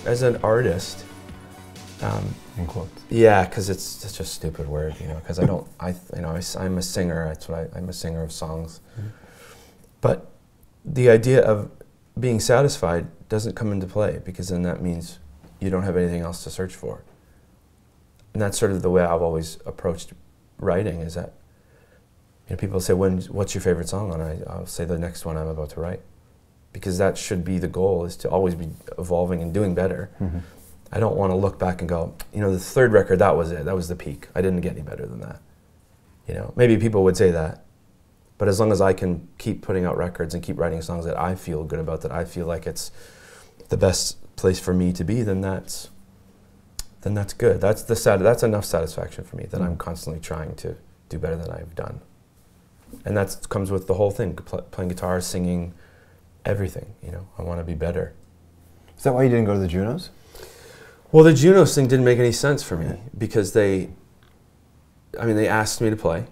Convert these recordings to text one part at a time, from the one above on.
as an artist, in quotes. Yeah, because it's such a stupid word, you know. Because I'm a singer. That's what I'm a singer of songs. Mm-hmm. But the idea of being satisfied doesn't come into play, because then that means you don't have anything else to search for. And that's sort of the way I've always approached writing. Is that, you know, people say, "What's your favorite song?" And I'll say the next one I'm about to write, because that should be the goal: is to always be evolving and doing better. Mm-hmm. I don't want to look back and go, you know, the third record, that was it. That was the peak. I didn't get any better than that. You know, maybe people would say that, but as long as I can keep putting out records and keep writing songs that I feel good about, that I feel like it's the best place for me to be, then that's good. That's enough satisfaction for me, that I'm constantly trying to do better than I've done. And that comes with the whole thing, playing guitar, singing, everything, you know. I want to be better. Is that why you didn't go to the Junos? Well, the Junos thing didn't make any sense for me, because they asked me to play,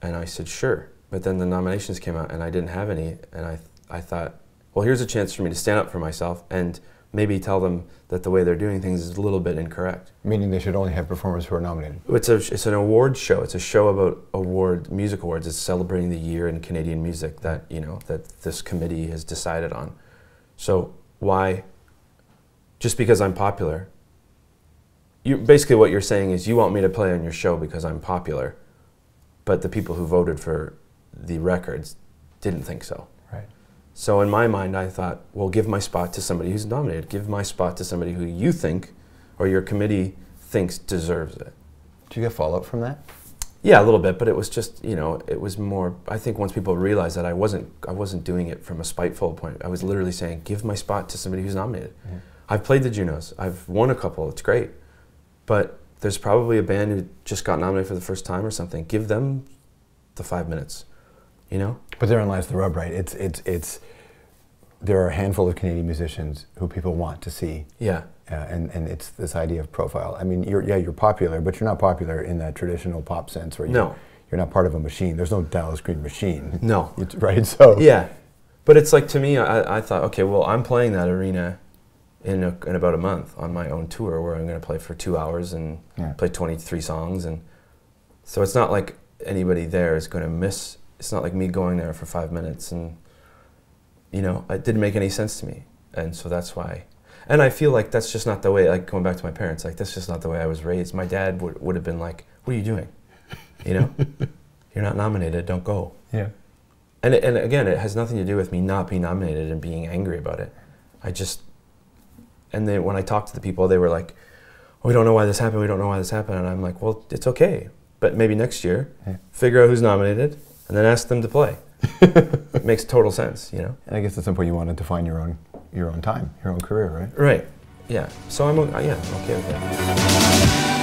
and I said sure. But then the nominations came out, and I didn't have any, and I thought, well, here's a chance for me to stand up for myself and maybe tell them that the way they're doing things is a little bit incorrect. Meaning they should only have performers who are nominated? It's an award show. It's a show about music awards. It's celebrating the year in Canadian music that, you know, that this committee has decided on. So why, just because I'm popular, basically what you're saying is you want me to play on your show because I'm popular, but the people who voted for the records didn't think so. Right. So in my mind, I thought, well, give my spot to somebody who's nominated. Give my spot to somebody who you think, or your committee thinks, deserves it. Did you get follow-up from that? Yeah, a little bit, but it was just, you know, it was more, I think once people realized that I wasn't doing it from a spiteful point. I was literally saying, give my spot to somebody who's nominated. Mm-hmm. I've played the Junos. I've won a couple. It's great. But there's probably a band who just got nominated for the first time or something. Give them the 5 minutes, you know? But therein lies the rub, right? There are a handful of Canadian musicians who people want to see. Yeah. And it's this idea of profile. I mean, you're popular, but you're not popular in that traditional pop sense where you're not part of a machine. There's no Dallas Green machine. No. Right? So yeah. But it's like, to me, I thought, okay, well, I'm playing that arena in about a month on my own tour, where I'm going to play for 2 hours and play 23 songs, and so it's not like anybody there is going to miss. It's not like me going there for 5 minutes, and you know, it didn't make any sense to me, and so that's why. And I feel like that's just not the way. Like, going back to my parents, like, that's just not the way I was raised. My dad would have been like, "What are you doing? You know, you're not nominated. Don't go." Yeah. And again, it has nothing to do with me not being nominated and being angry about it. And then when I talked to the people, they were like, "We don't know why this happened, we don't know why this happened." And I'm like, well, it's okay. But maybe next year, figure out who's nominated, and then ask them to play. It makes total sense, you know? And I guess at some point you wanted to find your own time, your own career, right? Right, yeah. So I'm okay with that.